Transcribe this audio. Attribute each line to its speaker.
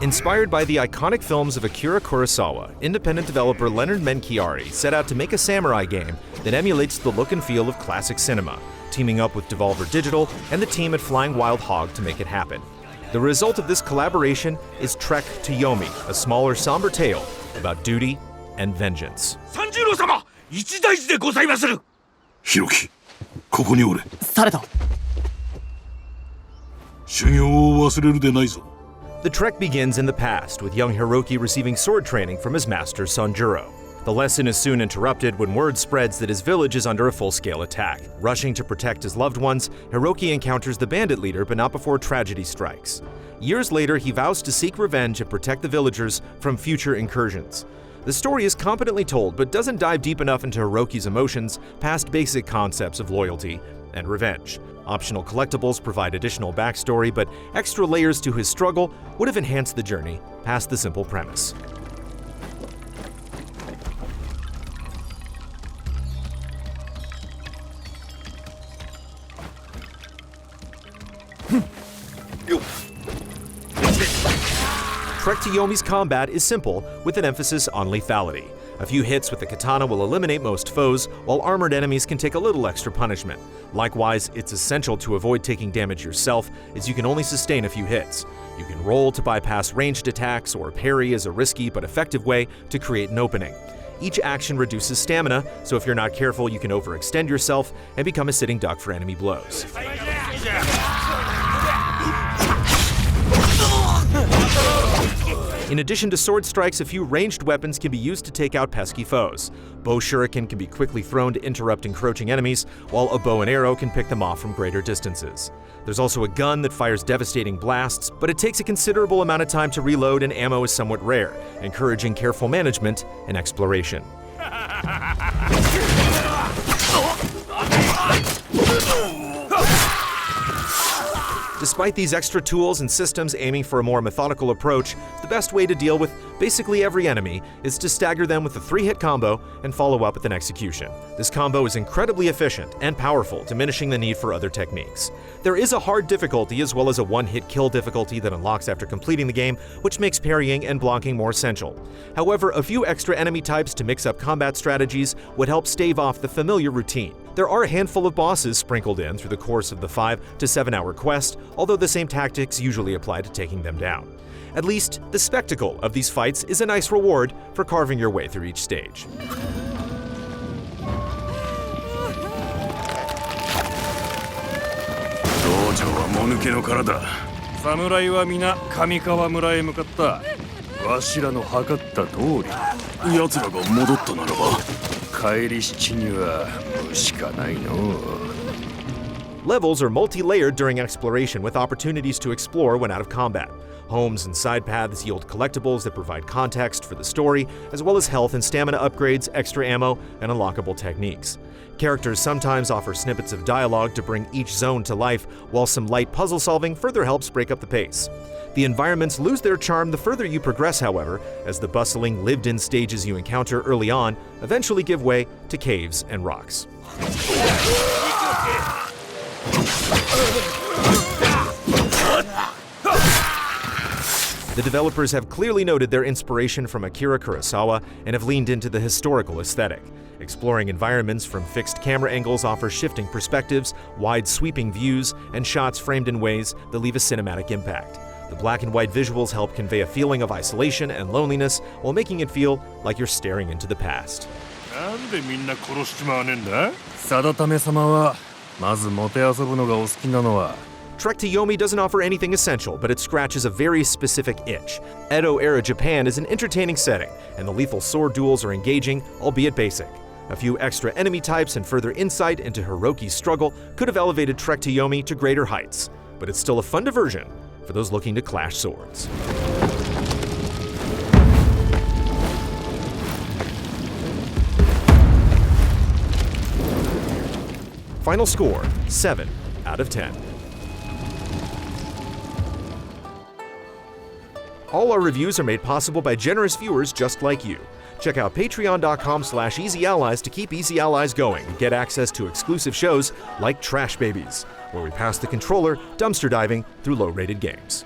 Speaker 1: Inspired by the iconic films of Akira Kurosawa, independent developer Leonard Menchiari set out to make a samurai game that emulates the look and feel of classic cinema, teaming up with Devolver Digital and the team at Flying Wild Hog to make it happen. The result of this collaboration is Trek to Yomi, a smaller, somber tale about duty and vengeance.
Speaker 2: 30様、一大事でございまする。
Speaker 3: ひろき、ここにおれ。
Speaker 4: された。
Speaker 3: 修行を忘れるでないぞ。
Speaker 1: The trek begins in the past, with young Hiroki receiving sword training from his master Sanjuro. The lesson is soon interrupted when word spreads that his village is under a full-scale attack. Rushing to protect his loved ones, Hiroki encounters the bandit leader, but not before tragedy strikes. Years later, he vows to seek revenge and protect the villagers from future incursions. The story is competently told, but doesn't dive deep enough into Hiroki's emotions past basic concepts of loyalty and revenge. Optional collectibles provide additional backstory, but extra layers to his struggle would have enhanced the journey past the simple premise. Trek to Yomi's combat is simple, with an emphasis on lethality. A few hits with the katana will eliminate most foes, while armored enemies can take a little extra punishment. Likewise, it's essential to avoid taking damage yourself, as you can only sustain a few hits. You can roll to bypass ranged attacks, or parry as a risky but effective way to create an opening. Each action reduces stamina, so if you're not careful, you can overextend yourself and become a sitting duck for enemy blows. In addition to sword strikes, a few ranged weapons can be used to take out pesky foes. Bow shuriken can be quickly thrown to interrupt encroaching enemies, while a bow and arrow can pick them off from greater distances. There's also a gun that fires devastating blasts, but it takes a considerable amount of time to reload and ammo is somewhat rare, encouraging careful management and exploration. Despite these extra tools and systems aiming for a more methodical approach, the best way to deal with basically every enemy is to stagger them with a 3-hit combo and follow up with an execution. This combo is incredibly efficient and powerful, diminishing the need for other techniques. There is a hard difficulty as well as a 1-hit kill difficulty that unlocks after completing the game, which makes parrying and blocking more essential. However, a few extra enemy types to mix up combat strategies would help stave off the familiar routine. There are a handful of bosses sprinkled in through the course of the 5 to 7 hour quest, although the same tactics usually apply to taking them down. At least, the spectacle of these fights is a nice reward for carving your way through each stage. Levels are multi-layered during exploration with opportunities to explore when out of combat. Homes and side paths yield collectibles that provide context for the story, as well as health and stamina upgrades, extra ammo, and unlockable techniques. Characters sometimes offer snippets of dialogue to bring each zone to life, while some light puzzle solving further helps break up the pace. The environments lose their charm the further you progress, however, as the bustling, lived-in stages you encounter early on eventually give way to caves and rocks. The developers have clearly noted their inspiration from Akira Kurosawa and have leaned into the historical aesthetic. Exploring environments from fixed camera angles offers shifting perspectives, wide sweeping views, and shots framed in ways that leave a cinematic impact. The black and white visuals help convey a feeling of isolation and loneliness while making it feel like you're staring into the past. Trek to Yomi doesn't offer anything essential, but it scratches a very specific itch. Edo-era Japan is an entertaining setting, and the lethal sword duels are engaging, albeit basic. A few extra enemy types and further insight into Hiroki's struggle could have elevated Trek to Yomi to greater heights, but it's still a fun diversion for those looking to clash swords. Final score, 7 out of 10. All our reviews are made possible by generous viewers just like you. Check out patreon.com/EasyAllies to keep Easy Allies going and get access to exclusive shows like Trash Babies, where we pass the controller dumpster diving through low-rated games.